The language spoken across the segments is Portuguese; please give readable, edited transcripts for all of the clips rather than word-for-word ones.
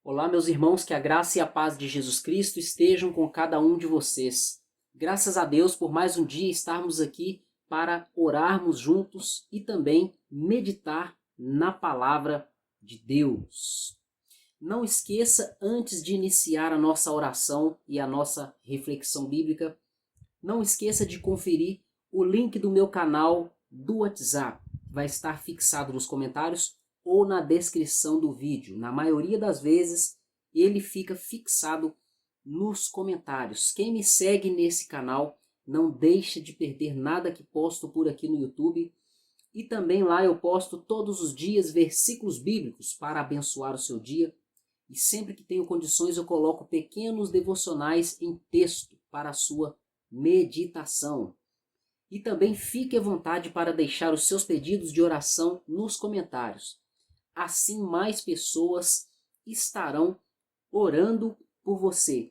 Olá, meus irmãos, que a graça e a paz de Jesus Cristo estejam com cada um de vocês. Graças a Deus por mais um dia estarmos aqui para orarmos juntos e também meditar na palavra de Deus. Não esqueça, antes de iniciar a nossa oração e a nossa reflexão bíblica, não esqueça de conferir o link do meu canal do WhatsApp. Vai estar fixado nos comentários ou na descrição do vídeo. Na maioria das vezes, ele fica fixado nos comentários. Quem me segue nesse canal, não deixa de perder nada que posto por aqui no YouTube. E também lá eu posto todos os dias versículos bíblicos para abençoar o seu dia. E sempre que tenho condições eu coloco pequenos devocionais em texto para a sua meditação. E também fique à vontade para deixar os seus pedidos de oração nos comentários. Assim mais pessoas estarão orando por você.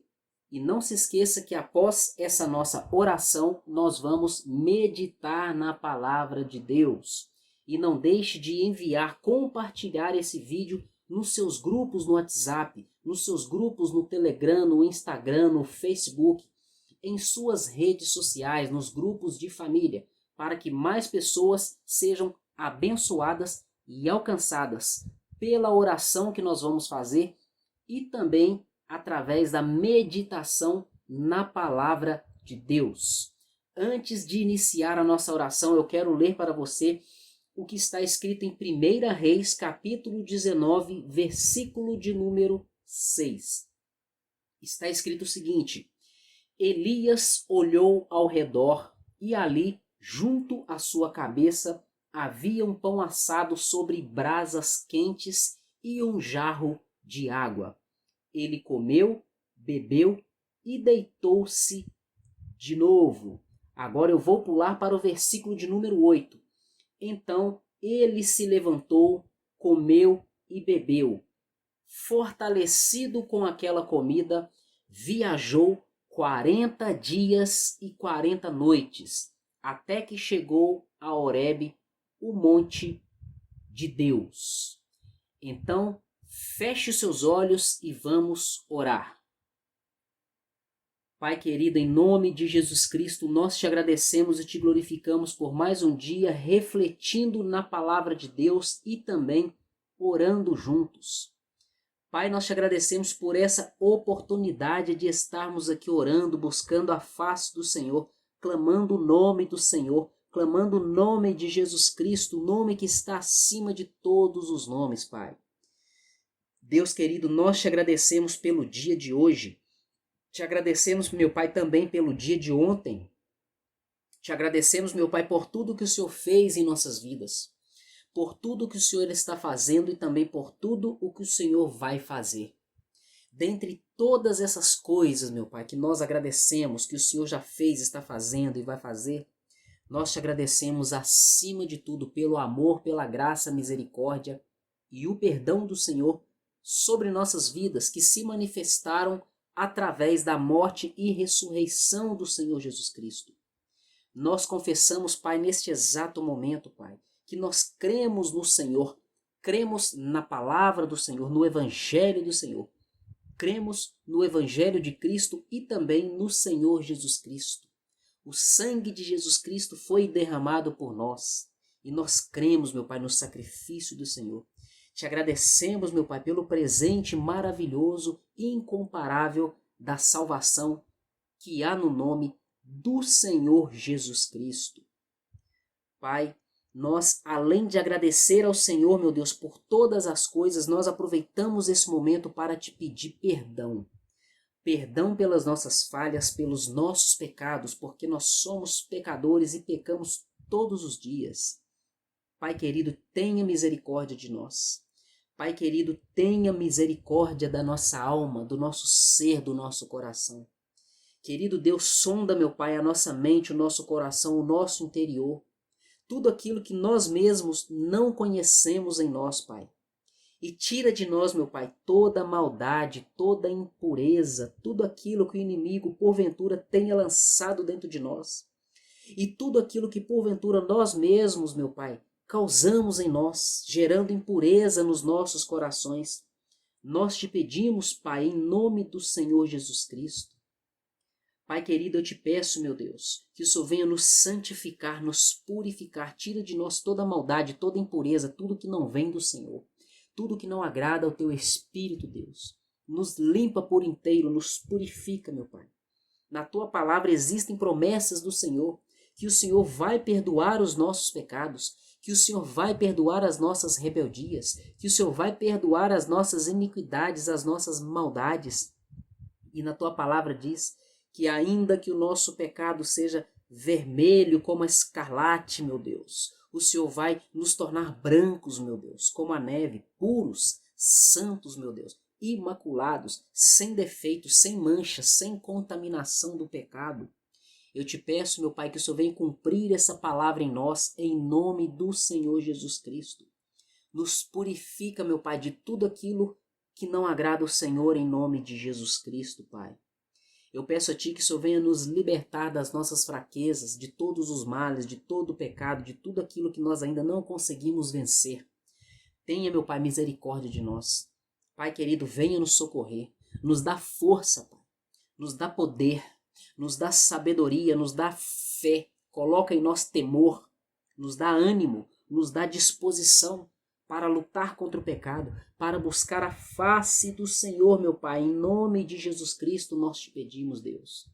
E não se esqueça que após essa nossa oração, nós vamos meditar na palavra de Deus. E não deixe de enviar, compartilhar esse vídeo nos seus grupos no WhatsApp, nos seus grupos no Telegram, no Instagram, no Facebook, em suas redes sociais, nos grupos de família, para que mais pessoas sejam abençoadas e alcançadas pela oração que nós vamos fazer e também através da meditação na palavra de Deus. Antes de iniciar a nossa oração, eu quero ler para você o que está escrito em 1 Reis, capítulo 19, versículo de número 6. Está escrito o seguinte: Elias olhou ao redor e ali, junto à sua cabeça, havia um pão assado sobre brasas quentes e um jarro de água. Ele comeu, bebeu e deitou-se de novo. Agora eu vou pular para o versículo de número 8. Então ele se levantou, comeu e bebeu. Fortalecido com aquela comida, viajou 40 dias e 40 noites, até que chegou a Horebe, o monte de Deus. Então, feche os seus olhos e vamos orar. Pai querido, em nome de Jesus Cristo, nós te agradecemos e te glorificamos por mais um dia refletindo na palavra de Deus e também orando juntos. Pai, nós te agradecemos por essa oportunidade de estarmos aqui orando, buscando a face do Senhor, clamando o nome do Senhor, clamando o nome de Jesus Cristo, o nome que está acima de todos os nomes, Pai. Deus querido, nós te agradecemos pelo dia de hoje. Te agradecemos, meu Pai, também pelo dia de ontem. Te agradecemos, meu Pai, por tudo que o Senhor fez em nossas vidas, por tudo que o Senhor está fazendo e também por tudo o que o Senhor vai fazer. Dentre todas essas coisas, meu Pai, que nós agradecemos, que o Senhor já fez, está fazendo e vai fazer, nós te agradecemos acima de tudo pelo amor, pela graça, misericórdia e o perdão do Senhor sobre nossas vidas que se manifestaram através da morte e ressurreição do Senhor Jesus Cristo. Nós confessamos, Pai, neste exato momento, Pai, que nós cremos no Senhor, cremos na palavra do Senhor, no Evangelho do Senhor. Cremos no Evangelho de Cristo e também no Senhor Jesus Cristo. O sangue de Jesus Cristo foi derramado por nós. E nós cremos, meu Pai, no sacrifício do Senhor. Te agradecemos, meu Pai, pelo presente maravilhoso e incomparável da salvação que há no nome do Senhor Jesus Cristo. Pai, nós, além de agradecer ao Senhor, meu Deus, por todas as coisas, nós aproveitamos esse momento para te pedir perdão. Perdão pelas nossas falhas, pelos nossos pecados, porque nós somos pecadores e pecamos todos os dias. Pai querido, tenha misericórdia de nós. Pai querido, tenha misericórdia da nossa alma, do nosso ser, do nosso coração. Querido Deus, sonda, meu Pai, a nossa mente, o nosso coração, o nosso interior. Tudo aquilo que nós mesmos não conhecemos em nós, Pai. E tira de nós, meu Pai, toda maldade, toda impureza, tudo aquilo que o inimigo, porventura, tenha lançado dentro de nós. E tudo aquilo que, porventura, nós mesmos, meu Pai, causamos em nós, gerando impureza nos nossos corações. Nós te pedimos, Pai, em nome do Senhor Jesus Cristo. Pai querido, eu te peço, meu Deus, que o Senhor venha nos santificar, nos purificar, tira de nós toda maldade, toda impureza, tudo que não vem do Senhor, tudo que não agrada ao teu Espírito, Deus. Nos limpa por inteiro, nos purifica, meu Pai. Na tua palavra existem promessas do Senhor, que o Senhor vai perdoar os nossos pecados, que o Senhor vai perdoar as nossas rebeldias, que o Senhor vai perdoar as nossas iniquidades, as nossas maldades. E na tua palavra diz que ainda que o nosso pecado seja vermelho como a escarlate, meu Deus, o Senhor vai nos tornar brancos, meu Deus, como a neve, puros, santos, meu Deus, imaculados, sem defeitos, sem manchas, sem contaminação do pecado. Eu te peço, meu Pai, que o Senhor venha cumprir essa palavra em nós, em nome do Senhor Jesus Cristo. Nos purifica, meu Pai, de tudo aquilo que não agrada ao Senhor, em nome de Jesus Cristo, Pai. Eu peço a Ti que o Senhor venha nos libertar das nossas fraquezas, de todos os males, de todo o pecado, de tudo aquilo que nós ainda não conseguimos vencer. Tenha, meu Pai, misericórdia de nós. Pai querido, venha nos socorrer, nos dá força, Pai, nos dá poder, nos dá sabedoria, nos dá fé, coloca em nós temor, nos dá ânimo, nos dá disposição para lutar contra o pecado, para buscar a face do Senhor, meu Pai. Em nome de Jesus Cristo nós te pedimos, Deus.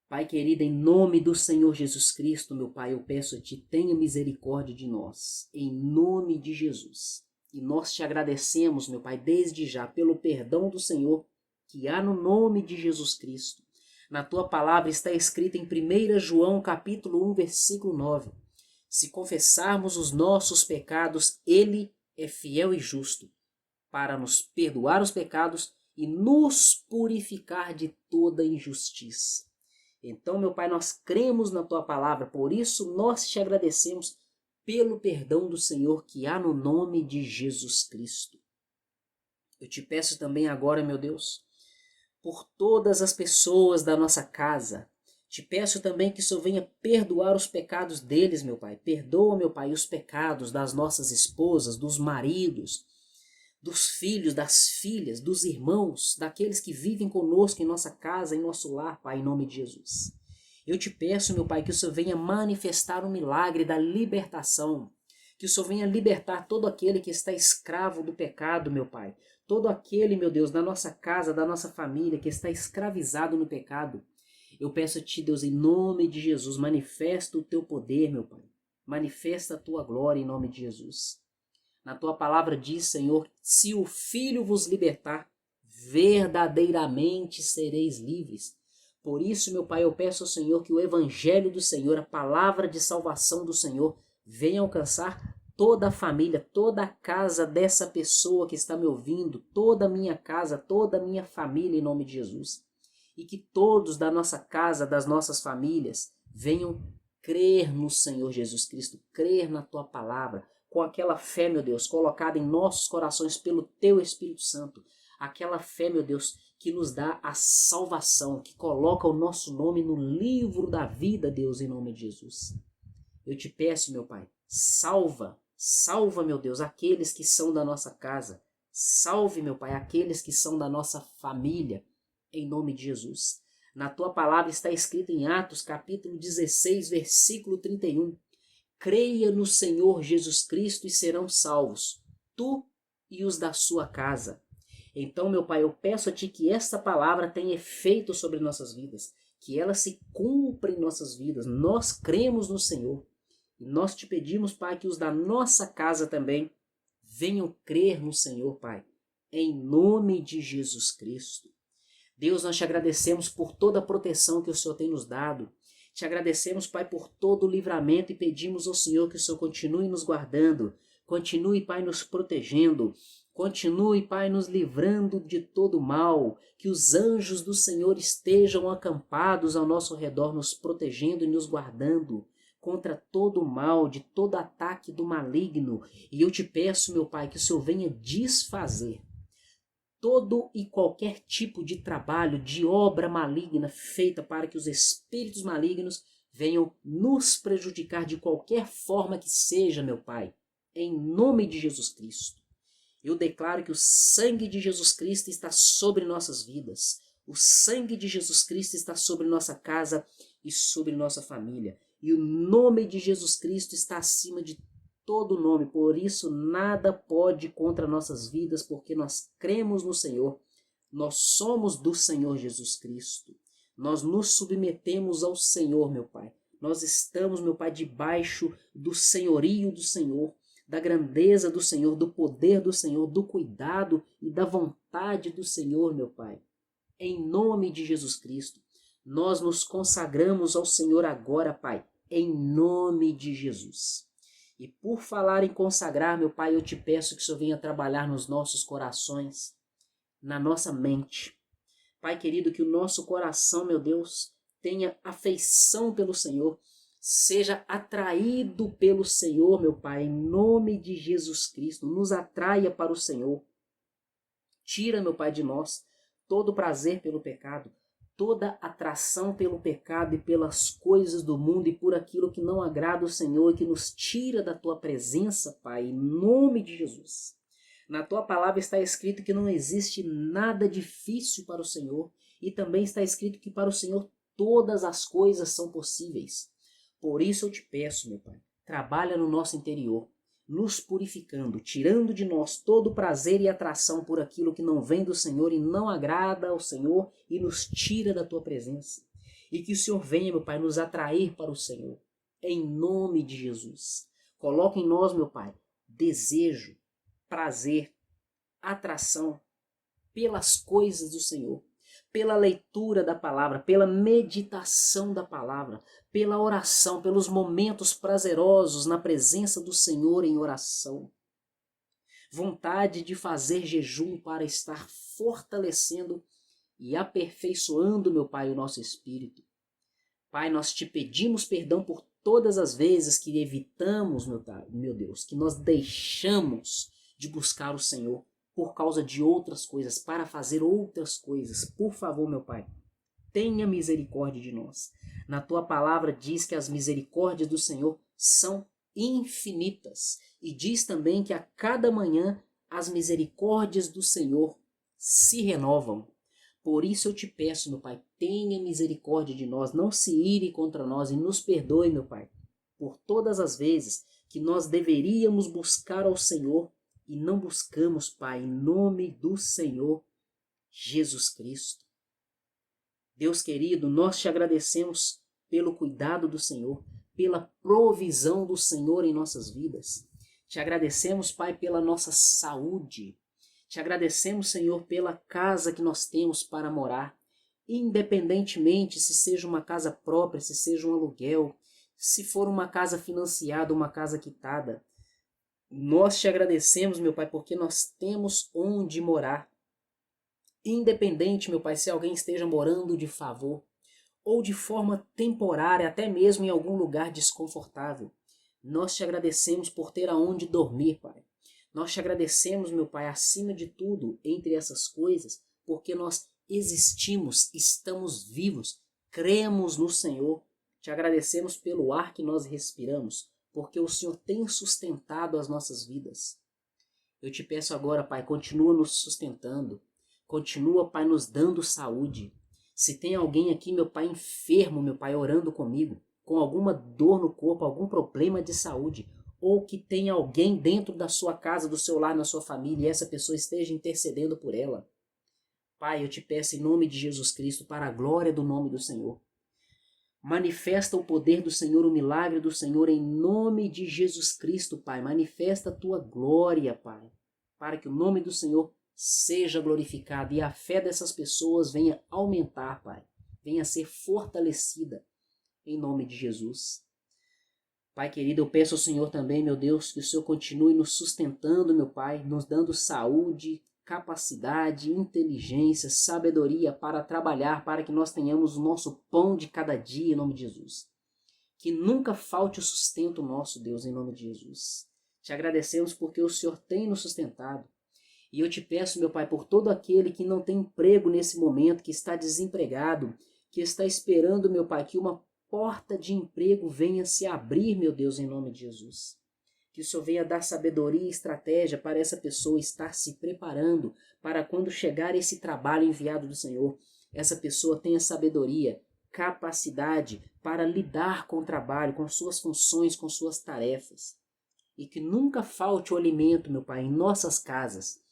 Pai querido, em nome do Senhor Jesus Cristo, meu Pai, eu peço a Ti, tenha misericórdia de nós, em nome de Jesus. E nós te agradecemos, meu Pai, desde já, pelo perdão do Senhor que há no nome de Jesus Cristo. Na Tua palavra está escrito em 1 João capítulo 1, versículo 9. Se confessarmos os nossos pecados, Ele é fiel e justo para nos perdoar os pecados e nos purificar de toda injustiça. Então, meu Pai, nós cremos na Tua palavra, por isso nós te agradecemos pelo perdão do Senhor que há no nome de Jesus Cristo. Eu te peço também agora, meu Deus, por todas as pessoas da nossa casa. Te peço também que o Senhor venha perdoar os pecados deles, meu Pai. Perdoa, meu Pai, os pecados das nossas esposas, dos maridos, dos filhos, das filhas, dos irmãos, daqueles que vivem conosco em nossa casa, em nosso lar, Pai, em nome de Jesus. Eu te peço, meu Pai, que o Senhor venha manifestar o milagre da libertação, que o Senhor venha libertar todo aquele que está escravo do pecado, meu Pai. Todo aquele, meu Deus, da nossa casa, da nossa família, que está escravizado no pecado. Eu peço a Ti, Deus, em nome de Jesus, manifesta o Teu poder, meu Pai. Manifesta a Tua glória em nome de Jesus. Na Tua palavra diz, Senhor, se o Filho vos libertar, verdadeiramente sereis livres. Por isso, meu Pai, eu peço ao Senhor que o Evangelho do Senhor, a palavra de salvação do Senhor, venha alcançar toda a família, toda a casa dessa pessoa que está me ouvindo, toda a minha casa, toda a minha família, em nome de Jesus. E que todos da nossa casa, das nossas famílias, venham crer no Senhor Jesus Cristo, crer na Tua palavra, com aquela fé, meu Deus, colocada em nossos corações pelo Teu Espírito Santo. Aquela fé, meu Deus, que nos dá a salvação, que coloca o nosso nome no livro da vida, Deus, em nome de Jesus. Eu te peço, meu Pai, salva, meu Deus, aqueles que são da nossa casa. Salve, meu Pai, aqueles que são da nossa família, em nome de Jesus. Na Tua palavra está escrito em Atos, capítulo 16, versículo 31. Creia no Senhor Jesus Cristo e serão salvos, tu e os da sua casa. Então, meu Pai, eu peço a Ti que esta palavra tenha efeito sobre nossas vidas, que ela se cumpra em nossas vidas. Nós cremos no Senhor. E nós te pedimos, Pai, que os da nossa casa também venham crer no Senhor, Pai, em nome de Jesus Cristo. Deus, nós te agradecemos por toda a proteção que o Senhor tem nos dado. Te agradecemos, Pai, por todo o livramento e pedimos ao Senhor que o Senhor continue nos guardando, continue, Pai, nos protegendo, continue, Pai, nos livrando de todo mal, que os anjos do Senhor estejam acampados ao nosso redor, nos protegendo e nos guardando contra todo o mal, de todo ataque do maligno. E eu te peço, meu Pai, que o Senhor venha desfazer todo e qualquer tipo de trabalho, de obra maligna feita para que os espíritos malignos venham nos prejudicar de qualquer forma que seja, meu Pai, em nome de Jesus Cristo. Eu declaro que o sangue de Jesus Cristo está sobre nossas vidas. O sangue de Jesus Cristo está sobre nossa casa e sobre nossa família. E o nome de Jesus Cristo está acima de todo nome. Por isso, nada pode ir contra nossas vidas, porque nós cremos no Senhor. Nós somos do Senhor Jesus Cristo. Nós nos submetemos ao Senhor, meu Pai. Nós estamos, meu Pai, debaixo do senhorio do Senhor, da grandeza do Senhor, do poder do Senhor, do cuidado e da vontade do Senhor, meu Pai. Em nome de Jesus Cristo, nós nos consagramos ao Senhor agora, Pai, em nome de Jesus. E por falar em consagrar, meu Pai, eu te peço que o Senhor venha trabalhar nos nossos corações, na nossa mente. Pai querido, que o nosso coração, meu Deus, tenha afeição pelo Senhor, seja atraído pelo Senhor, meu Pai, em nome de Jesus Cristo, nos atraia para o Senhor. Tira, meu Pai, de nós todo prazer pelo pecado, toda atração pelo pecado e pelas coisas do mundo e por aquilo que não agrada o Senhor e que nos tira da Tua presença, Pai, em nome de Jesus. Na Tua palavra está escrito que não existe nada difícil para o Senhor e também está escrito que para o Senhor todas as coisas são possíveis. Por isso eu te peço, meu Pai, trabalha no nosso interior, nos purificando, tirando de nós todo prazer e atração por aquilo que não vem do Senhor e não agrada ao Senhor e nos tira da Tua presença. E que o Senhor venha, meu Pai, nos atrair para o Senhor, em nome de Jesus. Coloque em nós, meu Pai, desejo, prazer, atração pelas coisas do Senhor, pela leitura da palavra, pela meditação da palavra, pela oração, pelos momentos prazerosos na presença do Senhor em oração. Vontade de fazer jejum para estar fortalecendo e aperfeiçoando, meu Pai, o nosso espírito. Pai, nós te pedimos perdão por todas as vezes que evitamos, meu Deus, que nós deixamos de buscar o Senhor por causa de outras coisas, para fazer outras coisas. Por favor, meu Pai, tenha misericórdia de nós. Na Tua palavra diz que as misericórdias do Senhor são infinitas. E diz também que a cada manhã as misericórdias do Senhor se renovam. Por isso eu te peço, meu Pai, tenha misericórdia de nós, não se ire contra nós e nos perdoe, meu Pai, por todas as vezes que nós deveríamos buscar ao Senhor e não buscamos, Pai, em nome do Senhor Jesus Cristo. Deus querido, nós te agradecemos pelo cuidado do Senhor, pela provisão do Senhor em nossas vidas. Te agradecemos, Pai, pela nossa saúde. Te agradecemos, Senhor, pela casa que nós temos para morar, independentemente se seja uma casa própria, se seja um aluguel, se for uma casa financiada, uma casa quitada. Nós te agradecemos, meu Pai, porque nós temos onde morar. Independente, meu Pai, se alguém esteja morando de favor ou de forma temporária, até mesmo em algum lugar desconfortável. Nós te agradecemos por ter aonde dormir, Pai. Nós te agradecemos, meu Pai, acima de tudo, entre essas coisas, porque nós existimos, estamos vivos, cremos no Senhor. Te agradecemos pelo ar que nós respiramos, porque o Senhor tem sustentado as nossas vidas. Eu te peço agora, Pai, continua nos sustentando. Continua, Pai, nos dando saúde. Se tem alguém aqui, meu Pai, enfermo, meu Pai, orando comigo, com alguma dor no corpo, algum problema de saúde, ou que tenha alguém dentro da sua casa, do seu lar, na sua família, e essa pessoa esteja intercedendo por ela. Pai, eu te peço em nome de Jesus Cristo, para a glória do nome do Senhor. Manifesta o poder do Senhor, o milagre do Senhor, em nome de Jesus Cristo, Pai. Manifesta a tua glória, Pai, para que o nome do Senhor seja glorificado e a fé dessas pessoas venha aumentar, Pai. Venha ser fortalecida, em nome de Jesus. Pai querido, eu peço ao Senhor também, meu Deus, que o Senhor continue nos sustentando, meu Pai, nos dando saúde, capacidade, inteligência, sabedoria para trabalhar, para que nós tenhamos o nosso pão de cada dia, em nome de Jesus. Que nunca falte o sustento nosso, Deus, em nome de Jesus. Te agradecemos porque o Senhor tem nos sustentado. E eu te peço, meu Pai, por todo aquele que não tem emprego nesse momento, que está desempregado, que está esperando, meu Pai, que uma porta de emprego venha se abrir, meu Deus, em nome de Jesus. Que o Senhor venha dar sabedoria e estratégia para essa pessoa estar se preparando para quando chegar esse trabalho enviado do Senhor, essa pessoa tenha sabedoria, capacidade para lidar com o trabalho, com suas funções, com suas tarefas. E que nunca falte o alimento, meu Pai, em nossas casas,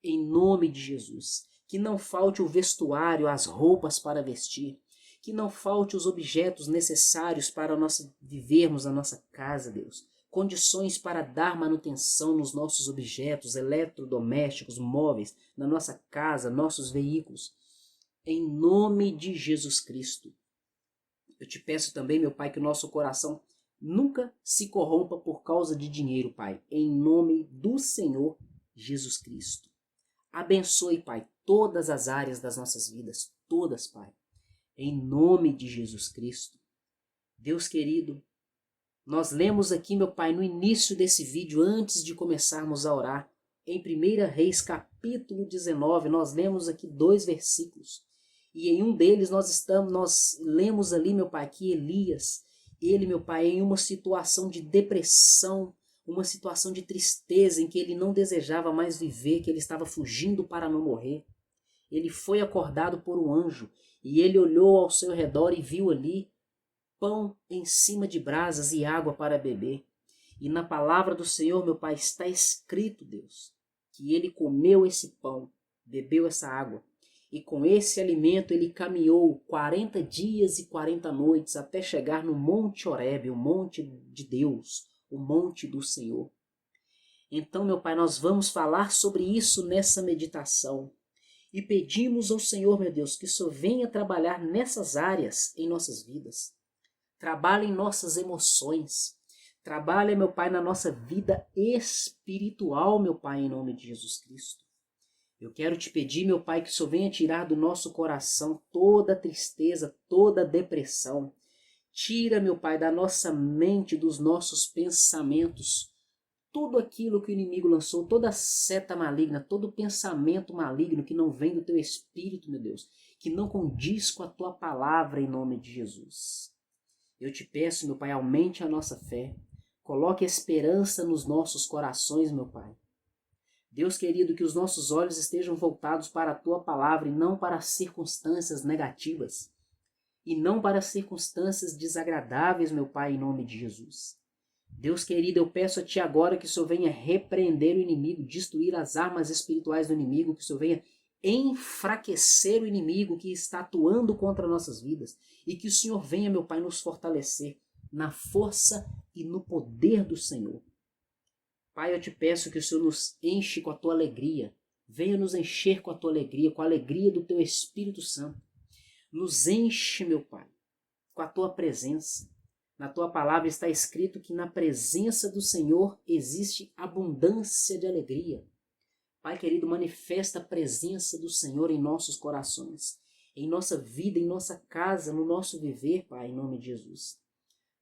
em nome de Jesus. Que não falte o vestuário, as roupas para vestir. Que não falte os objetos necessários para nós vivermos na nossa casa, Deus. Condições para dar manutenção nos nossos objetos eletrodomésticos, móveis, na nossa casa, nossos veículos. Em nome de Jesus Cristo. Eu te peço também, meu Pai, que o nosso coração nunca se corrompa por causa de dinheiro, Pai. Em nome do Senhor Jesus Cristo. Abençoe, Pai, todas as áreas das nossas vidas. Todas, Pai. Em nome de Jesus Cristo. Deus querido, nós lemos aqui, meu Pai, no início desse vídeo, antes de começarmos a orar, em 1 Reis, capítulo 19, nós lemos aqui 2 versículos. E em um deles nós lemos ali, meu Pai, que Elias, ele, meu Pai, em uma situação de depressão, uma situação de tristeza, em que ele não desejava mais viver, que ele estava fugindo para não morrer. Ele foi acordado por um anjo, e ele olhou ao seu redor e viu ali pão em cima de brasas e água para beber. E na palavra do Senhor, meu Pai, está escrito, Deus, que ele comeu esse pão, bebeu essa água. E com esse alimento ele caminhou 40 dias e 40 noites até chegar no Monte Horebe, o monte de Deus, o monte do Senhor. Então, meu Pai, nós vamos falar sobre isso nessa meditação. E pedimos ao Senhor, meu Deus, que o Senhor venha trabalhar nessas áreas em nossas vidas. Trabalha em nossas emoções. Trabalha, meu Pai, na nossa vida espiritual, meu Pai, em nome de Jesus Cristo. Eu quero te pedir, meu Pai, que o Senhor venha tirar do nosso coração toda tristeza, toda depressão. Tira, meu Pai, da nossa mente, dos nossos pensamentos, tudo aquilo que o inimigo lançou, toda seta maligna, todo pensamento maligno que não vem do teu Espírito, meu Deus, que não condiz com a tua palavra, em nome de Jesus. Eu te peço, meu Pai, aumente a nossa fé. Coloque esperança nos nossos corações, meu Pai. Deus querido, que os nossos olhos estejam voltados para a tua palavra e não para as circunstâncias negativas. E não para as circunstâncias desagradáveis, meu Pai, em nome de Jesus. Deus querido, eu peço a Ti agora que o Senhor venha repreender o inimigo, destruir as armas espirituais do inimigo, que o Senhor venha enfraquecer o inimigo que está atuando contra nossas vidas e que o Senhor venha, meu Pai, nos fortalecer na força e no poder do Senhor. Pai, eu te peço que o Senhor nos enche com a Tua alegria, venha nos encher com a Tua alegria, com a alegria do Teu Espírito Santo. Nos enche, meu Pai, com a Tua presença. Na Tua palavra está escrito que na presença do Senhor existe abundância de alegria. Pai querido, manifesta a presença do Senhor em nossos corações, em nossa vida, em nossa casa, no nosso viver, Pai, em nome de Jesus.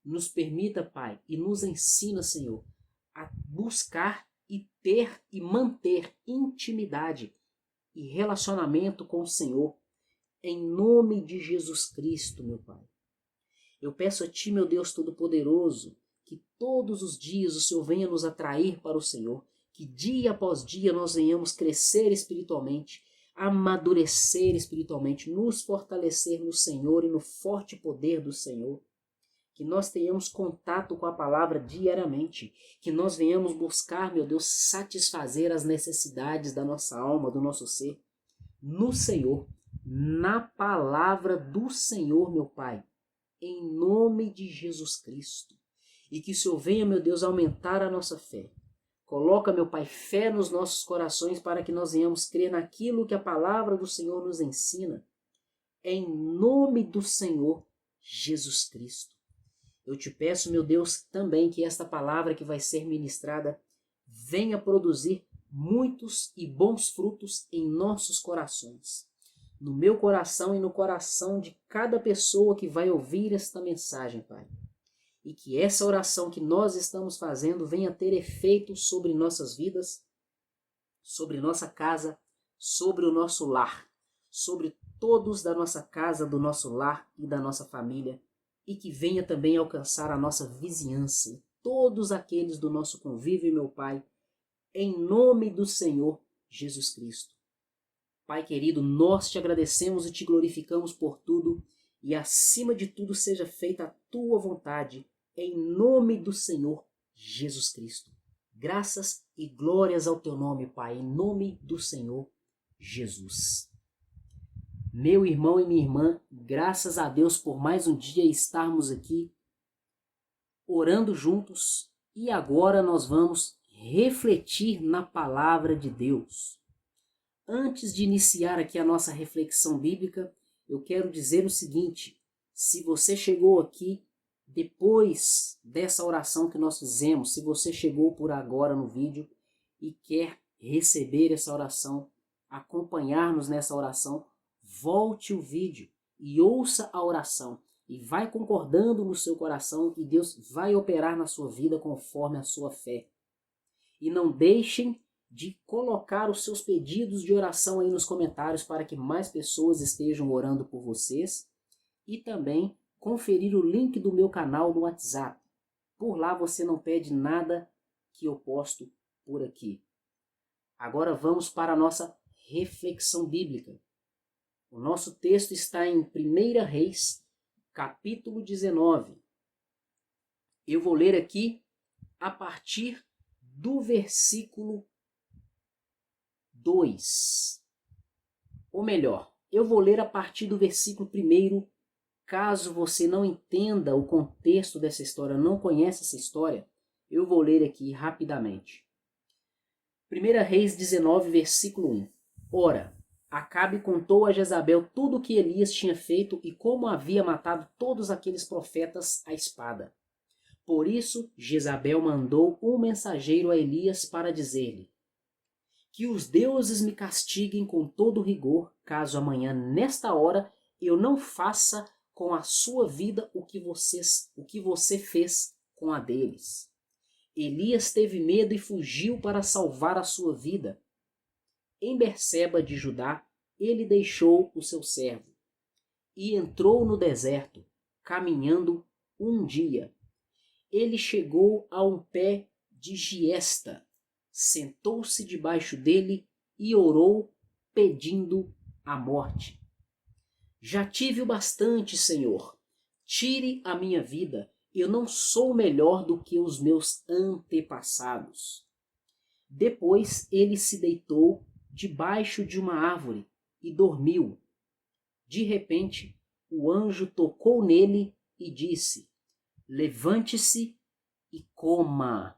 Nos permita, Pai, e nos ensina, Senhor, a buscar e ter e manter intimidade e relacionamento com o Senhor, em nome de Jesus Cristo, meu Pai. Eu peço a Ti, meu Deus Todo-Poderoso, que todos os dias o Senhor venha nos atrair para o Senhor, que dia após dia nós venhamos crescer espiritualmente, amadurecer espiritualmente, nos fortalecer no Senhor e no forte poder do Senhor. Que nós tenhamos contato com a palavra diariamente, que nós venhamos buscar, meu Deus, satisfazer as necessidades da nossa alma, do nosso ser, no Senhor, na palavra do Senhor, meu Pai, em nome de Jesus Cristo. E que o Senhor venha, meu Deus, aumentar a nossa fé. Coloca, meu Pai, fé nos nossos corações para que nós venhamos crer naquilo que a palavra do Senhor nos ensina. Em nome do Senhor Jesus Cristo. Eu te peço, meu Deus, também que esta palavra que vai ser ministrada venha produzir muitos e bons frutos em nossos corações. No meu coração e no coração de cada pessoa que vai ouvir esta mensagem, Pai. E que essa oração que nós estamos fazendo venha ter efeito sobre nossas vidas, sobre nossa casa, sobre o nosso lar, sobre todos da nossa casa, do nosso lar e da nossa família, e que venha também alcançar a nossa vizinhança, todos aqueles do nosso convívio, meu Pai, em nome do Senhor Jesus Cristo. Pai querido, nós te agradecemos e te glorificamos por tudo, e acima de tudo seja feita a tua vontade, em nome do Senhor Jesus Cristo. Graças e glórias ao teu nome, Pai, em nome do Senhor Jesus. Meu irmão e minha irmã, graças a Deus por mais um dia estarmos aqui orando juntos, e agora nós vamos refletir na palavra de Deus. Antes de iniciar aqui a nossa reflexão bíblica, eu quero dizer o seguinte: se você chegou aqui depois dessa oração que nós fizemos, se você chegou por agora no vídeo e quer receber essa oração, acompanhar-nos nessa oração, volte o vídeo e ouça a oração e vai concordando no seu coração e Deus vai operar na sua vida conforme a sua fé. E não deixem de colocar os seus pedidos de oração aí nos comentários para que mais pessoas estejam orando por vocês, e também conferir o link do meu canal no WhatsApp. Por lá você não perde nada que eu posto por aqui. Agora vamos para a nossa reflexão bíblica. O nosso texto está em 1 Reis, capítulo 19. Eu vou ler aqui a partir do versículo 2. Ou melhor, eu vou ler a partir do versículo 1. Caso você não entenda o contexto dessa história, não conhece essa história, eu vou ler aqui rapidamente. 1 Reis 19, versículo 1. Ora, Acabe contou a Jezabel tudo o que Elias tinha feito e como havia matado todos aqueles profetas à espada. Por isso, Jezabel mandou um mensageiro a Elias para dizer-lhe: que os deuses me castiguem com todo rigor, caso amanhã, nesta hora, eu não faça com a sua vida o que você fez com a deles. Elias teve medo e fugiu para salvar a sua vida. Em Berseba de Judá, ele deixou o seu servo e entrou no deserto, caminhando um dia. Ele chegou a um pé de giesta, sentou-se debaixo dele e orou, pedindo a morte. Já tive o bastante, Senhor. Tire a minha vida. Eu não sou melhor do que os meus antepassados. Depois ele se deitou debaixo de uma árvore e dormiu. De repente, o anjo tocou nele e disse: levante-se e coma.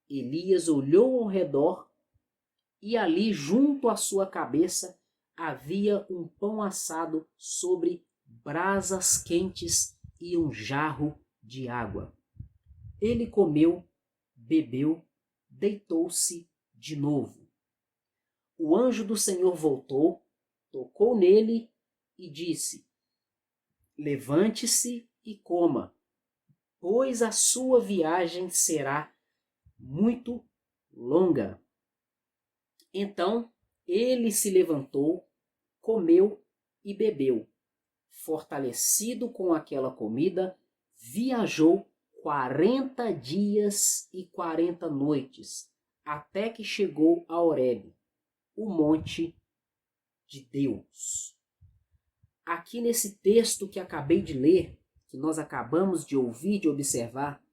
Elias olhou ao redor e ali, junto à sua cabeça, havia um pão assado sobre brasas quentes e um jarro de água. Ele comeu, bebeu, deitou-se de novo. O anjo do Senhor voltou, tocou nele e disse: levante-se e coma, pois a sua viagem será muito longa. Então ele se levantou, comeu e bebeu. Fortalecido com aquela comida, viajou 40 dias e 40 noites, até que chegou a Horebe, o monte de Deus. Aqui nesse texto que acabei de ler, que nós acabamos de ouvir, de observar,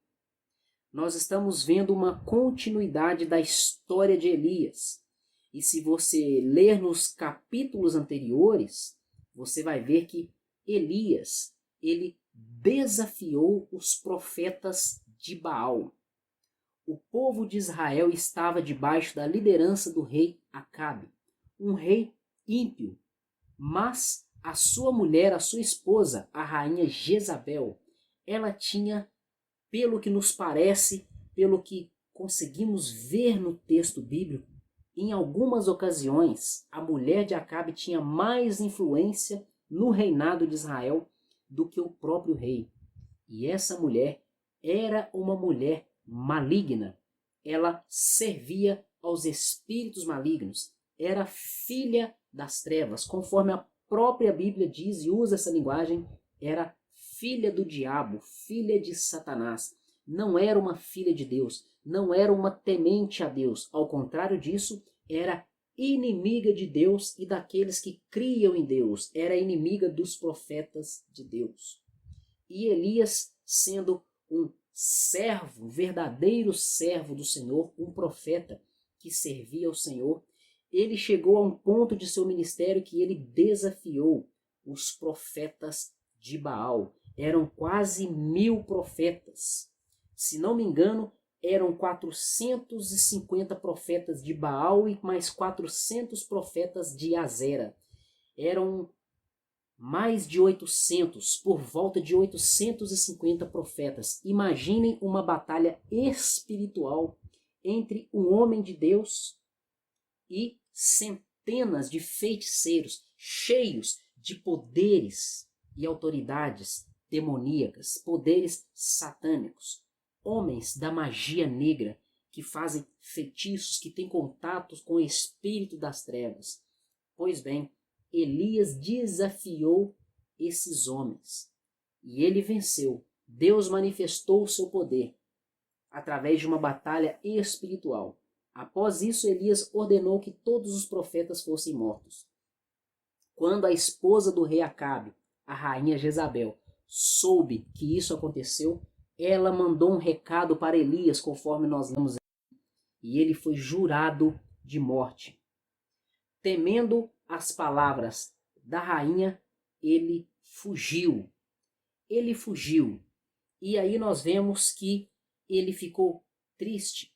nós estamos vendo uma continuidade da história de Elias. E se você ler nos capítulos anteriores, você vai ver que Elias, ele desafiou os profetas de Baal. O povo de Israel estava debaixo da liderança do rei Acabe, um rei ímpio, mas a sua mulher, a sua esposa, a rainha Jezabel, ela tinha, pelo que nos parece, pelo que conseguimos ver no texto bíblico, em algumas ocasiões, a mulher de Acabe tinha mais influência no reinado de Israel do que o próprio rei. E essa mulher era uma mulher maligna. Ela servia aos espíritos malignos. Era filha das trevas, conforme a própria Bíblia diz e usa essa linguagem, era filha do diabo, filha de Satanás. não era uma filha de Deus, não era uma temente a Deus. Ao contrário disso, era inimiga de Deus e daqueles que criam em Deus. Era inimiga dos profetas de Deus. E Elias, sendo um servo, um verdadeiro servo do Senhor, um profeta que servia ao Senhor, ele chegou a um ponto de seu ministério que ele desafiou os profetas de Baal. Eram quase 1000 profetas. Se não me engano, eram 450 profetas de Baal e mais 400 profetas de Azera. Eram mais de 800, por volta de 850 profetas. Imaginem uma batalha espiritual entre um homem de Deus e centenas de feiticeiros cheios de poderes e autoridades demoníacas, poderes satânicos, homens da magia negra que fazem feitiços, que têm contatos com o espírito das trevas. Pois bem, Elias desafiou esses homens e ele venceu. Deus manifestou o seu poder através de uma batalha espiritual. Após isso, Elias ordenou que todos os profetas fossem mortos. Quando a esposa do rei Acabe, a rainha Jezabel, soube que isso aconteceu, ela mandou um recado para Elias, conforme nós lemos, e ele foi jurado de morte. Temendo as palavras da rainha, ele fugiu. Ele fugiu. E aí nós vemos que ele ficou triste.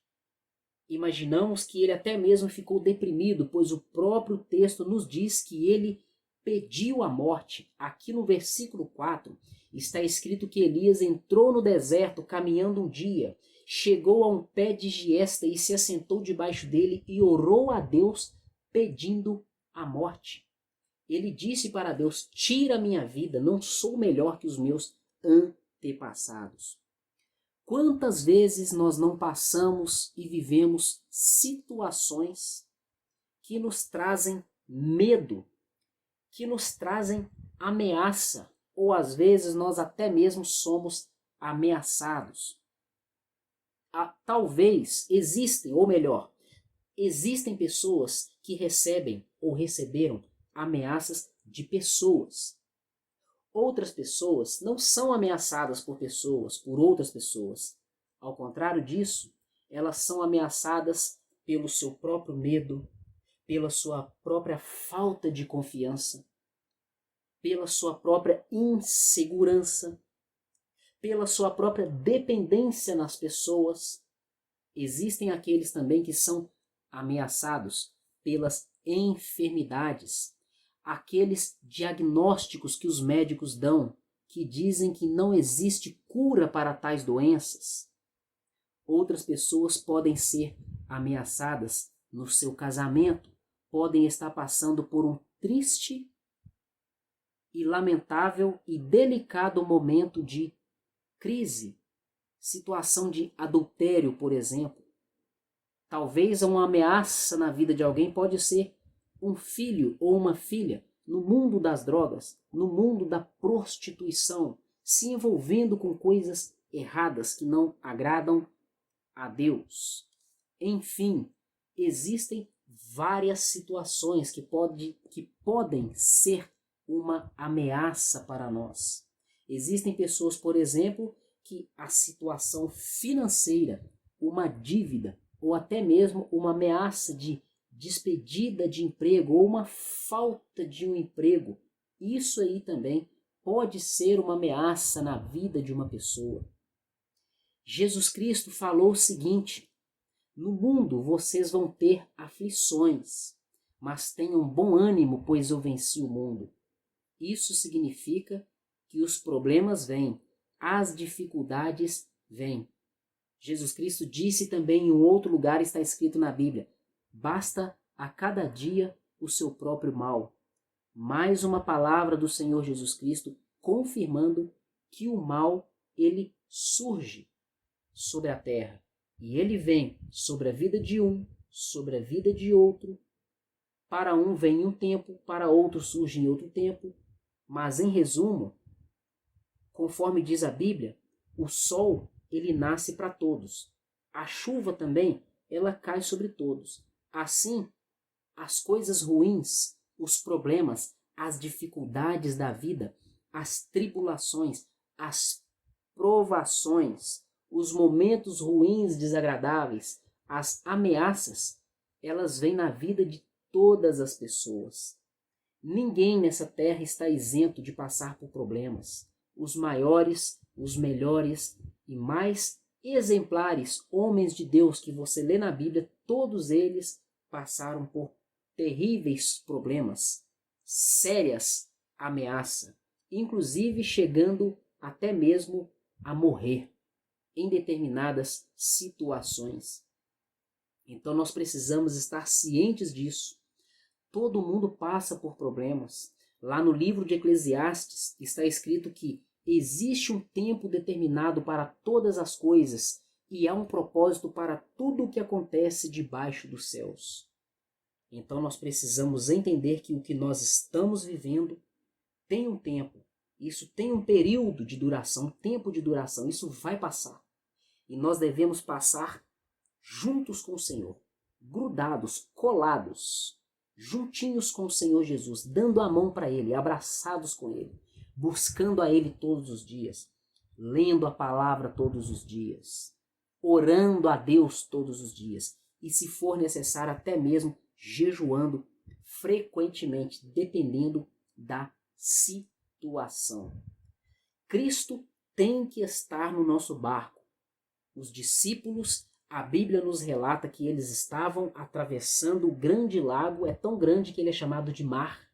Imaginamos que ele até mesmo ficou deprimido, pois o próprio texto nos diz que ele pediu a morte. Aqui no versículo 4 está escrito que Elias entrou no deserto caminhando um dia, chegou a um pé de giesta e se assentou debaixo dele e orou a Deus pedindo a morte. Ele disse para Deus: tira a minha vida, não sou melhor que os meus antepassados. Quantas vezes nós não passamos e vivemos situações que nos trazem medo, que nos trazem ameaça, ou às vezes nós até mesmo somos ameaçados. Talvez existem, ou melhor, existem pessoas que recebem ou receberam ameaças de pessoas. Outras pessoas não são ameaçadas por pessoas, por outras pessoas. Ao contrário disso, elas são ameaçadas pelo seu próprio medo, pela sua própria falta de confiança, pela sua própria insegurança, pela sua própria dependência nas pessoas. Existem aqueles também que são ameaçados pelas enfermidades, aqueles diagnósticos que os médicos dão, que dizem que não existe cura para tais doenças. Outras pessoas podem ser ameaçadas no seu casamento, podem estar passando por um triste e lamentável e delicado momento de crise, situação de adultério, por exemplo. Talvez uma ameaça na vida de alguém pode ser um filho ou uma filha no mundo das drogas, no mundo da prostituição, se envolvendo com coisas erradas que não agradam a Deus. Enfim, existem várias situações que podem ser uma ameaça para nós. Existem pessoas, por exemplo, que a situação financeira, uma dívida, ou até mesmo uma ameaça de despedida de emprego ou uma falta de um emprego, isso aí também pode ser uma ameaça na vida de uma pessoa. Jesus Cristo falou o seguinte: no mundo vocês vão ter aflições, mas tenham bom ânimo, pois eu venci o mundo. Isso significa que os problemas vêm, as dificuldades vêm. Jesus Cristo disse também em um outro lugar, está escrito na Bíblia: basta a cada dia o seu próprio mal. Mais uma palavra do Senhor Jesus Cristo confirmando que o mal, ele surge sobre a terra. E ele vem sobre a vida de um, sobre a vida de outro. Para um vem em um tempo, para outro surge em outro tempo. Mas em resumo, conforme diz a Bíblia, o sol, ele nasce para todos. A chuva também, ela cai sobre todos. Assim, as coisas ruins, os problemas, as dificuldades da vida, as tribulações, as provações, os momentos ruins, desagradáveis, as ameaças, elas vêm na vida de todas as pessoas. Ninguém nessa terra está isento de passar por problemas. Os maiores, os melhores e mais exemplares homens de Deus que você lê na Bíblia, todos eles passaram por terríveis problemas, sérias ameaças, inclusive chegando até mesmo a morrer em determinadas situações. Então nós precisamos estar cientes disso. Todo mundo passa por problemas. Lá no livro de Eclesiastes está escrito que existe um tempo determinado para todas as coisas e há um propósito para tudo o que acontece debaixo dos céus. Então nós precisamos entender que o que nós estamos vivendo tem um tempo, isso tem um período de duração, um tempo de duração, isso vai passar. E nós devemos passar juntos com o Senhor, grudados, colados, juntinhos com o Senhor Jesus, dando a mão para Ele, abraçados com Ele, buscando a Ele todos os dias, lendo a palavra todos os dias, orando a Deus todos os dias e, se for necessário, até mesmo jejuando frequentemente, dependendo da situação. Cristo tem que estar no nosso barco. Os discípulos, a Bíblia nos relata que eles estavam atravessando o grande lago, é tão grande que ele é chamado de mar,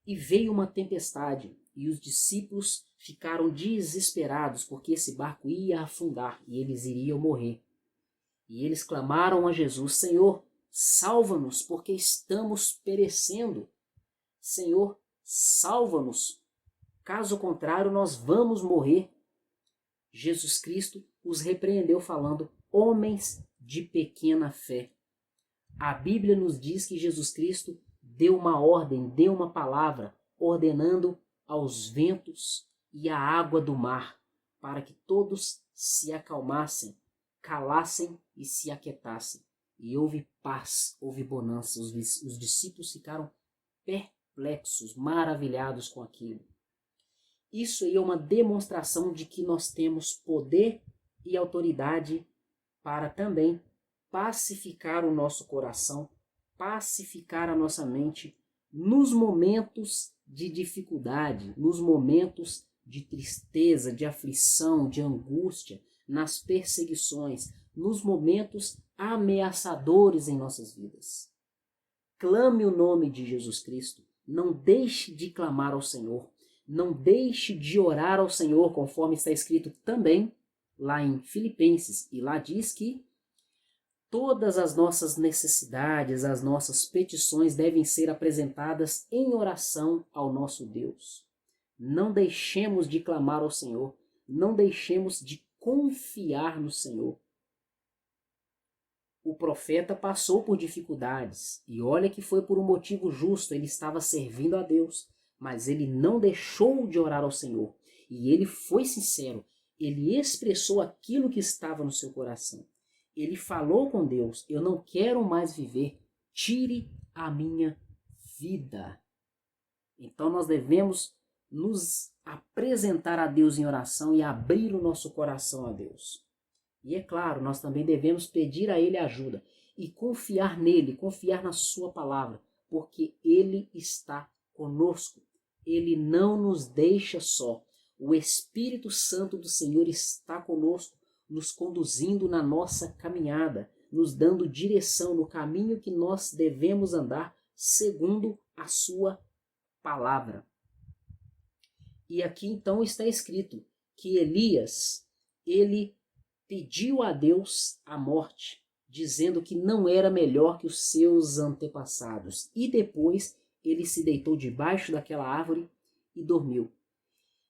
e veio uma tempestade, e os discípulos ficaram desesperados, porque esse barco ia afundar, e eles iriam morrer. E eles clamaram a Jesus: Senhor, salva-nos, porque estamos perecendo. Senhor, salva-nos, caso contrário nós vamos morrer. Jesus Cristo os repreendeu falando: homens de pequena fé. A Bíblia nos diz que Jesus Cristo deu uma ordem, deu uma palavra, ordenando aos ventos e à água do mar, para que todos se acalmassem, calassem e se aquietassem. E houve paz, houve bonança. Os discípulos ficaram perplexos, maravilhados com aquilo. Isso aí é uma demonstração de que nós temos poder e autoridade para também pacificar o nosso coração, pacificar a nossa mente nos momentos de dificuldade, nos momentos de tristeza, de aflição, de angústia, nas perseguições, nos momentos ameaçadores em nossas vidas. Clame o nome de Jesus Cristo. Não deixe de clamar ao Senhor. Não deixe de orar ao Senhor, conforme está escrito também lá em Filipenses. E lá diz que todas as nossas necessidades, as nossas petições devem ser apresentadas em oração ao nosso Deus. Não deixemos de clamar ao Senhor. Não deixemos de confiar no Senhor. O profeta passou por dificuldades, e olha que foi por um motivo justo, ele estava servindo a Deus, mas ele não deixou de orar ao Senhor, e ele foi sincero, ele expressou aquilo que estava no seu coração. Ele falou com Deus: eu não quero mais viver, tire a minha vida. Então nós devemos nos apresentar a Deus em oração e abrir o nosso coração a Deus. E é claro, nós também devemos pedir a Ele ajuda e confiar nele, confiar na sua palavra, porque Ele está conosco. Ele não nos deixa só. O Espírito Santo do Senhor está conosco, nos conduzindo na nossa caminhada, nos dando direção no caminho que nós devemos andar segundo a sua palavra. E aqui então está escrito que Elias, ele pediu a Deus a morte, dizendo que não era melhor que os seus antepassados. E depois ele se deitou debaixo daquela árvore e dormiu.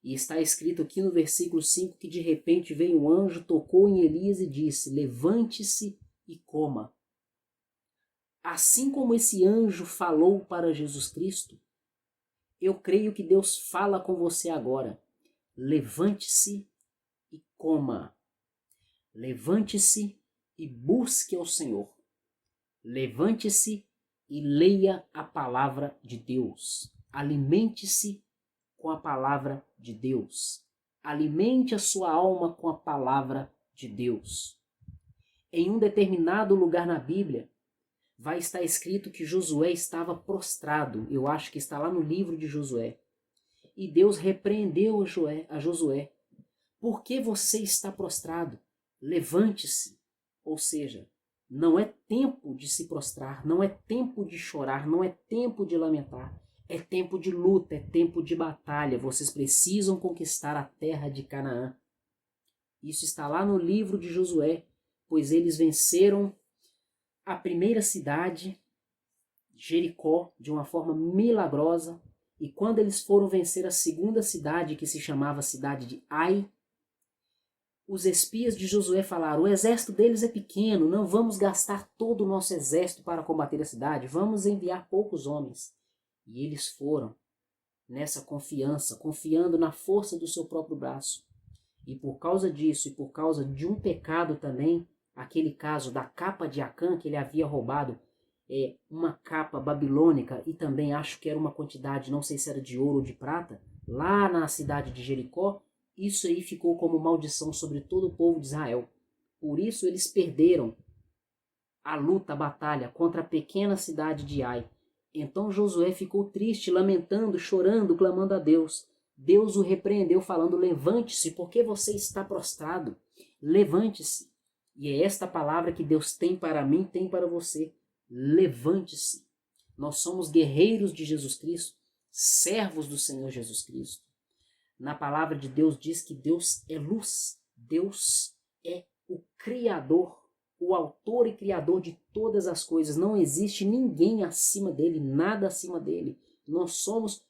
E está escrito aqui no versículo 5 que de repente veio um anjo, tocou em Elias e disse: levante-se e coma. Assim como esse anjo falou para Jesus Cristo, eu creio que Deus fala com você agora. Levante-se e coma. Levante-se e busque ao Senhor. Levante-se e leia a palavra de Deus. Alimente-se com a palavra de Deus. Alimente a sua alma com a palavra de Deus. Em um determinado lugar na Bíblia, vai estar escrito que Josué estava prostrado. Eu acho que está lá no livro de Josué. E Deus repreendeu a Josué. Por que você está prostrado? Levante-se. Ou seja, não é tempo de se prostrar, não é tempo de chorar, não é tempo de lamentar. É tempo de luta, é tempo de batalha. Vocês precisam conquistar a terra de Canaã. Isso está lá no livro de Josué, pois eles venceram a primeira cidade, Jericó, de uma forma milagrosa. E quando eles foram vencer a segunda cidade, que se chamava cidade de Ai, os espias de Josué falaram: o exército deles é pequeno, não vamos gastar todo o nosso exército para combater a cidade, vamos enviar poucos homens. E eles foram nessa confiança, confiando na força do seu próprio braço. E por causa disso, e por causa de um pecado também, aquele caso da capa de Acã, que ele havia roubado, uma capa babilônica, e também acho que era uma quantidade, não sei se era de ouro ou de prata, lá na cidade de Jericó, isso aí ficou como maldição sobre todo o povo de Israel. Por isso eles perderam a luta, a batalha contra a pequena cidade de Ai. Então Josué ficou triste, lamentando, chorando, clamando a Deus. Deus o repreendeu falando: levante-se, porque você está prostrado. Levante-se. E é esta palavra que Deus tem para mim, tem para você. Levante-se. Nós somos guerreiros de Jesus Cristo, servos do Senhor Jesus Cristo. Na palavra de Deus diz que Deus é luz. Deus é o Criador, o autor e criador de todas as coisas. Não existe ninguém acima dele, nada acima dele. Nós somos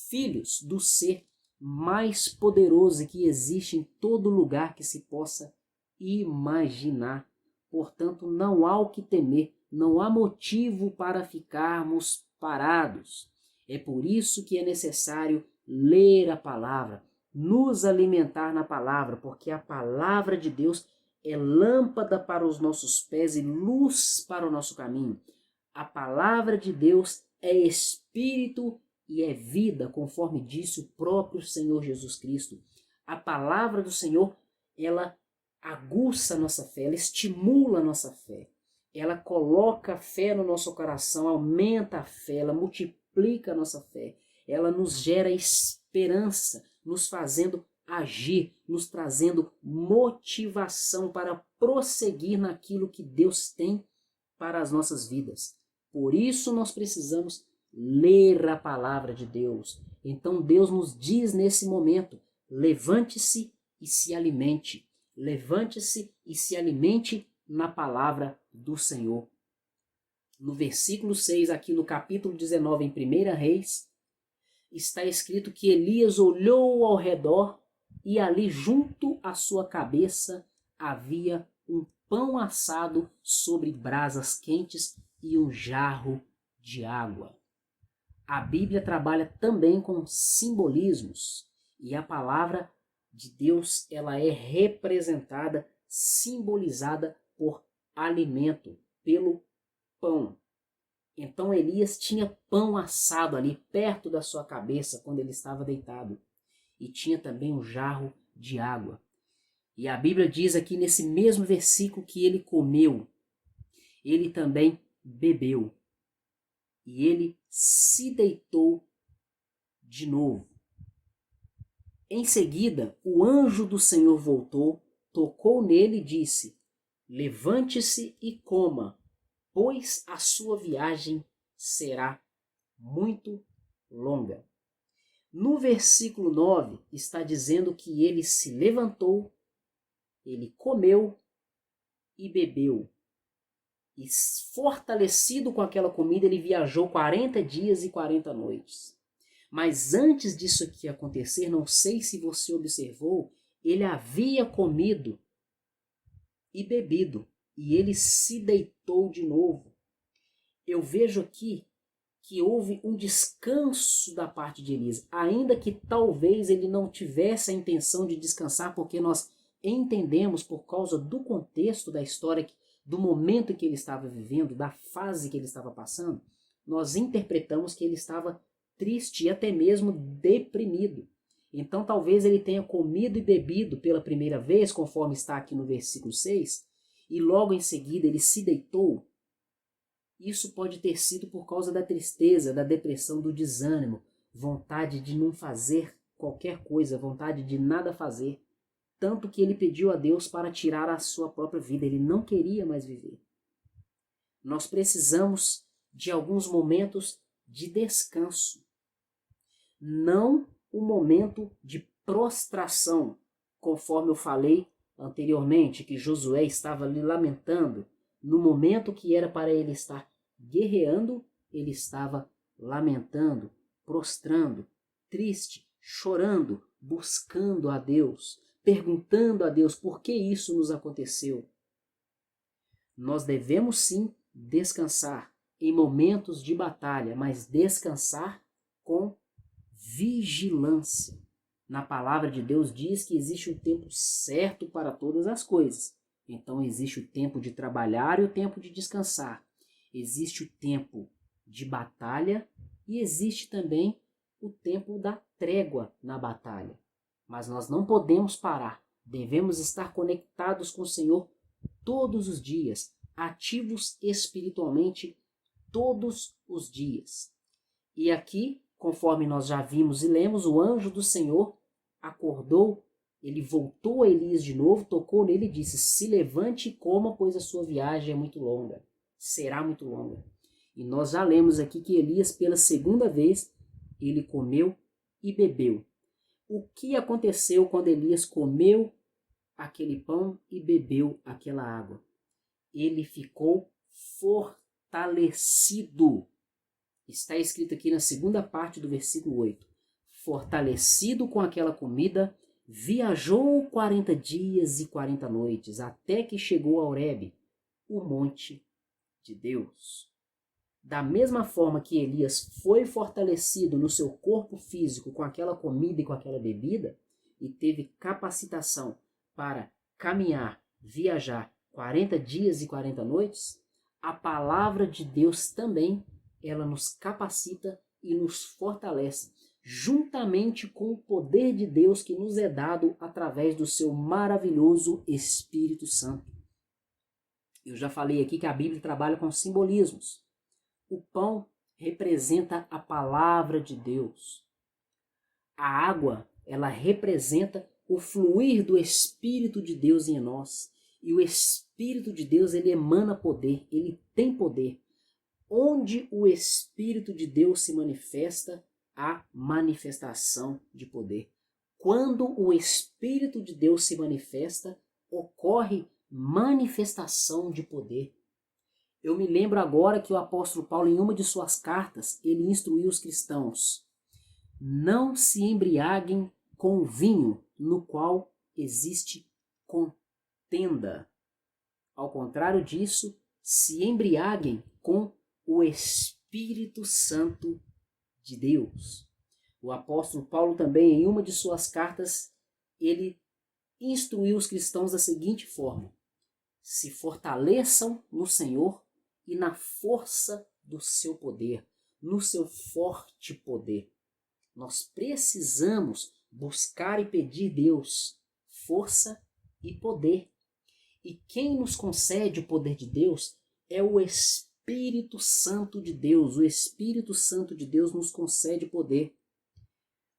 filhos do ser mais poderoso que existe em todo lugar que se possa imaginar. Portanto, não há o que temer, não há motivo para ficarmos parados. É por isso que é necessário ler a palavra, nos alimentar na palavra, porque a palavra de Deus é lâmpada para os nossos pés e luz para o nosso caminho. A palavra de Deus é espírito e é vida, conforme disse o próprio Senhor Jesus Cristo. A palavra do Senhor, ela aguça a nossa fé, ela estimula a nossa fé. Ela coloca a fé no nosso coração, aumenta a fé, ela multiplica a nossa fé. Ela nos gera esperança, nos fazendo agir, nos trazendo motivação para prosseguir naquilo que Deus tem para as nossas vidas. Por isso nós precisamos ler a palavra de Deus. Então Deus nos diz nesse momento: levante-se e se alimente. Levante-se e se alimente na palavra do Senhor. No versículo 6, aqui no capítulo 19, em 1 Reis, está escrito que Elias olhou ao redor e ali junto à sua cabeça havia um pão assado sobre brasas quentes e um jarro de água. A Bíblia trabalha também com simbolismos e a palavra de Deus, ela é representada, simbolizada por alimento, pelo pão. Então Elias tinha pão assado ali perto da sua cabeça quando ele estava deitado. E tinha também um jarro de água. E a Bíblia diz aqui nesse mesmo versículo que ele comeu. Ele também bebeu. E ele se deitou de novo. Em seguida, o anjo do Senhor voltou, tocou nele e disse: levante-se e coma, pois a sua viagem será muito longa. No versículo 9 está dizendo que ele se levantou, ele comeu e bebeu. E fortalecido com aquela comida, ele viajou 40 dias e 40 noites. Mas antes disso aqui acontecer, não sei se você observou, ele havia comido e bebido. E ele se deitou de novo. Eu vejo aqui que houve um descanso da parte de Elias, ainda que talvez ele não tivesse a intenção de descansar, porque nós entendemos por causa do contexto da história, do momento em que ele estava vivendo, da fase que ele estava passando, nós interpretamos que ele estava triste e até mesmo deprimido. Então talvez ele tenha comido e bebido pela primeira vez, conforme está aqui no versículo 6, e logo em seguida ele se deitou. Isso pode ter sido por causa da tristeza, da depressão, do desânimo, vontade de não fazer qualquer coisa, vontade de nada fazer. Tanto que ele pediu a Deus para tirar a sua própria vida, ele não queria mais viver. Nós precisamos de alguns momentos de descanso. Não um momento de prostração, conforme eu falei anteriormente, que Josué estava ali lamentando. No momento que era para ele estar guerreando, ele estava lamentando, prostrando, triste, chorando, buscando a Deus, perguntando a Deus por que isso nos aconteceu. Nós devemos sim descansar em momentos de batalha, mas descansar com vigilância. Na palavra de Deus diz que existe um tempo certo para todas as coisas. Então existe o tempo de trabalhar e o tempo de descansar. Existe o tempo de batalha e existe também o tempo da trégua na batalha. Mas nós não podemos parar. Devemos estar conectados com o Senhor todos os dias, ativos espiritualmente todos os dias. E aqui, conforme nós já vimos e lemos, o anjo do Senhor acordou, ele voltou a Elias de novo, tocou nele e disse: se levante e coma, pois a sua viagem é muito longa, será muito longa. E nós já lemos aqui que Elias, pela segunda vez, ele comeu e bebeu. O que aconteceu quando Elias comeu aquele pão e bebeu aquela água? Ele ficou fortalecido. Está escrito aqui na segunda parte do versículo 8. Fortalecido com aquela comida, viajou 40 dias e 40 noites, até que chegou a Horebe, o monte de Deus. Da mesma forma que Elias foi fortalecido no seu corpo físico com aquela comida e com aquela bebida, e teve capacitação para caminhar, viajar 40 dias e 40 noites, a palavra de Deus também, ela nos capacita e nos fortalece, juntamente com o poder de Deus que nos é dado através do seu maravilhoso Espírito Santo. Eu já falei aqui que a Bíblia trabalha com simbolismos. O pão representa a palavra de Deus. A água, ela representa o fluir do Espírito de Deus em nós. E o Espírito de Deus, ele emana poder, ele tem poder. Onde o Espírito de Deus se manifesta, há manifestação de poder. Quando o Espírito de Deus se manifesta, ocorre manifestação de poder. Eu me lembro agora que o apóstolo Paulo, em uma de suas cartas, ele instruiu os cristãos: não se embriaguem com o vinho, no qual existe contenda. Ao contrário disso, se embriaguem com o Espírito Santo de Deus. O apóstolo Paulo também, em uma de suas cartas, ele instruiu os cristãos da seguinte forma: se fortaleçam no Senhor e na força do seu poder, no seu forte poder. Nós precisamos buscar e pedir Deus força e poder. E quem nos concede o poder de Deus é o Espírito Santo de Deus. O Espírito Santo de Deus nos concede poder.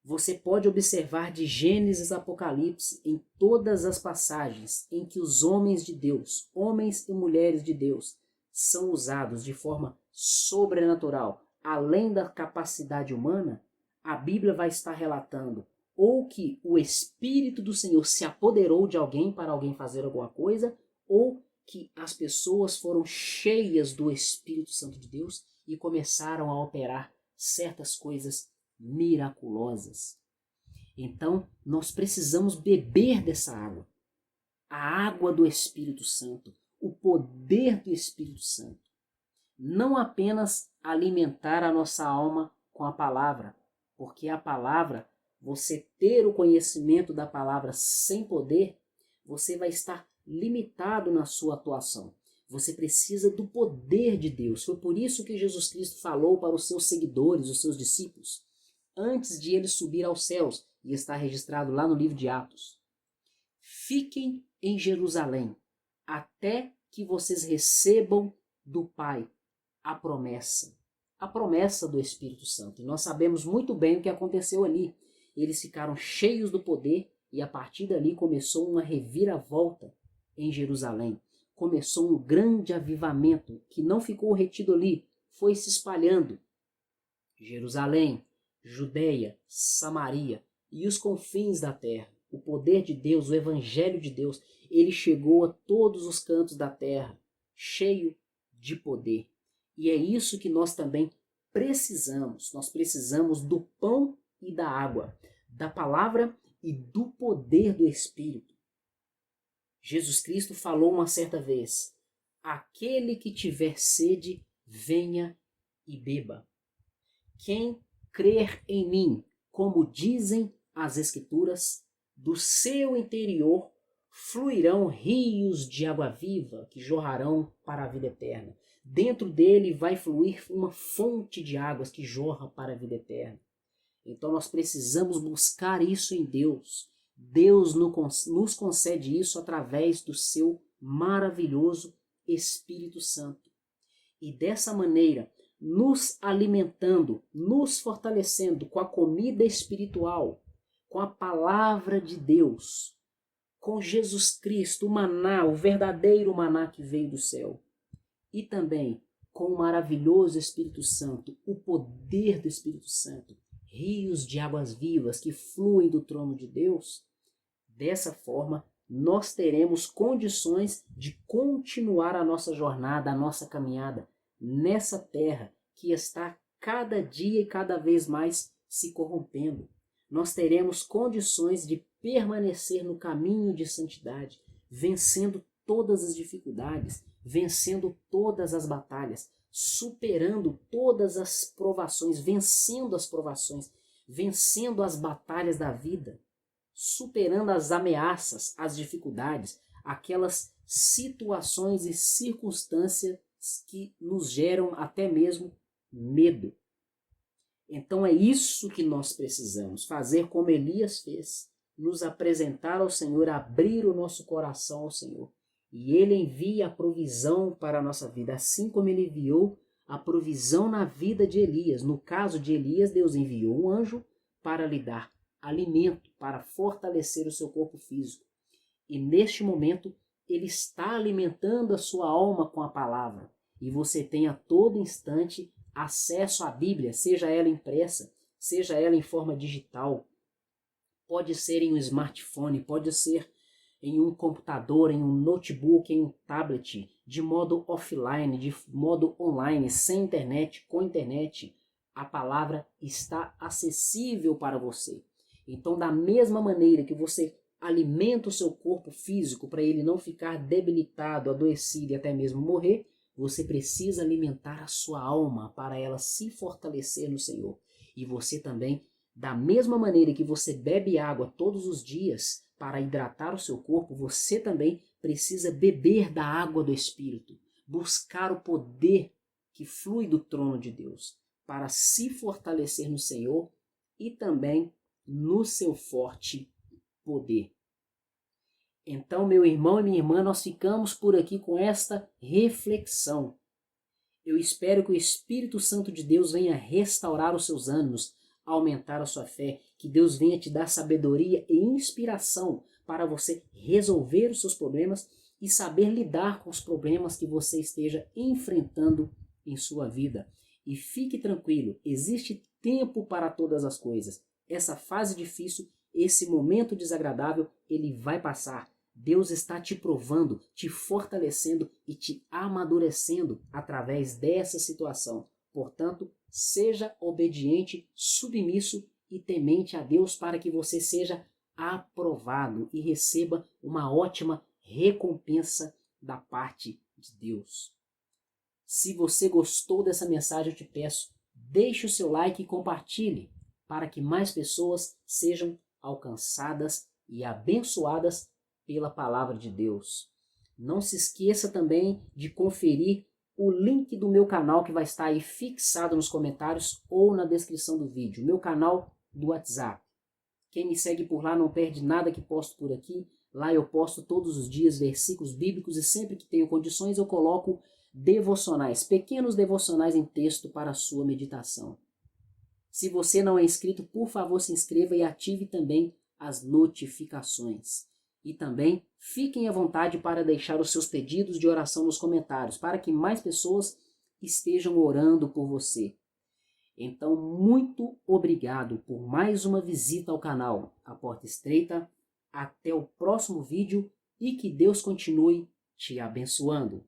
Você pode observar de Gênesis a Apocalipse, em todas as passagens em que os homens de Deus, homens e mulheres de Deus, são usados de forma sobrenatural, além da capacidade humana, a Bíblia vai estar relatando ou que o Espírito do Senhor se apoderou de alguém para alguém fazer alguma coisa, ou que as pessoas foram cheias do Espírito Santo de Deus e começaram a operar certas coisas miraculosas. Então, nós precisamos beber dessa água. A água do Espírito Santo, o poder do Espírito Santo. Não apenas alimentar a nossa alma com a palavra, porque a palavra, você ter o conhecimento da palavra sem poder, você vai estar limitado na sua atuação. Você precisa do poder de Deus. Foi por isso que Jesus Cristo falou para os seus seguidores, os seus discípulos, antes de ele subir aos céus, e está registrado lá no livro de Atos: fiquem em Jerusalém, até que vocês recebam do Pai a promessa do Espírito Santo. E nós sabemos muito bem o que aconteceu ali. Eles ficaram cheios do poder e a partir dali começou uma reviravolta em Jerusalém. Começou um grande avivamento que não ficou retido ali, foi se espalhando. Jerusalém, Judeia, Samaria e os confins da terra. O poder de Deus, o evangelho de Deus, ele chegou a todos os cantos da terra, cheio de poder. E é isso que nós também precisamos. Nós precisamos do pão e da água, da palavra e do poder do Espírito. Jesus Cristo falou uma certa vez: aquele que tiver sede, venha e beba. Quem crer em mim, como dizem as Escrituras, do seu interior fluirão rios de água viva que jorrarão para a vida eterna. Dentro dele vai fluir uma fonte de águas que jorra para a vida eterna. Então nós precisamos buscar isso em Deus. Deus nos concede isso através do seu maravilhoso Espírito Santo. E dessa maneira, nos alimentando, nos fortalecendo com a comida espiritual, com a palavra de Deus, com Jesus Cristo, o maná, o verdadeiro maná que veio do céu, e também com o maravilhoso Espírito Santo, o poder do Espírito Santo, rios de águas vivas que fluem do trono de Deus. Dessa forma, nós teremos condições de continuar a nossa jornada, a nossa caminhada nessa terra que está cada dia e cada vez mais se corrompendo. Nós teremos condições de permanecer no caminho de santidade, vencendo todas as dificuldades, vencendo todas as batalhas, superando todas as provações, vencendo as provações, vencendo as batalhas da vida, superando as ameaças, as dificuldades, aquelas situações e circunstâncias que nos geram até mesmo medo. Então é isso que nós precisamos, fazer como Elias fez, nos apresentar ao Senhor, abrir o nosso coração ao Senhor. E Ele envia a provisão para a nossa vida, assim como Ele enviou a provisão na vida de Elias. No caso de Elias, Deus enviou um anjo para lhe dar alimento, para fortalecer o seu corpo físico. E neste momento, Ele está alimentando a sua alma com a palavra. E você tem a todo instante acesso à Bíblia, seja ela impressa, seja ela em forma digital. Pode ser em um smartphone, pode ser em um computador, em um notebook, em um tablet, de modo offline, de modo online, sem internet, com internet. A palavra está acessível para você. Então, da mesma maneira que você alimenta o seu corpo físico para ele não ficar debilitado, adoecido e até mesmo morrer, você precisa alimentar a sua alma para ela se fortalecer no Senhor. E você também, da mesma maneira que você bebe água todos os dias para hidratar o seu corpo, você também precisa beber da água do Espírito, buscar o poder que flui do trono de Deus para se fortalecer no Senhor e também no seu forte poder. Então, meu irmão e minha irmã, nós ficamos por aqui com esta reflexão. Eu espero que o Espírito Santo de Deus venha restaurar os seus ânimos, aumentar a sua fé, que Deus venha te dar sabedoria e inspiração para você resolver os seus problemas e saber lidar com os problemas que você esteja enfrentando em sua vida. E fique tranquilo, existe tempo para todas as coisas. Essa fase difícil, esse momento desagradável, ele vai passar. Deus está te provando, te fortalecendo e te amadurecendo através dessa situação. Portanto, seja obediente, submisso e temente a Deus para que você seja aprovado e receba uma ótima recompensa da parte de Deus. Se você gostou dessa mensagem, eu te peço, deixe o seu like e compartilhe para que mais pessoas sejam alcançadas e abençoadas pela palavra de Deus. Não se esqueça também de conferir o link do meu canal que vai estar aí fixado nos comentários ou na descrição do vídeo. Meu canal do WhatsApp. Quem me segue por lá não perde nada que posto por aqui. Lá eu posto todos os dias versículos bíblicos e sempre que tenho condições eu coloco devocionais, pequenos devocionais em texto para a sua meditação. Se você não é inscrito, por favor se inscreva e ative também as notificações. E também fiquem à vontade para deixar os seus pedidos de oração nos comentários, para que mais pessoas estejam orando por você. Então, muito obrigado por mais uma visita ao canal A Porta Estreita. Até o próximo vídeo e que Deus continue te abençoando.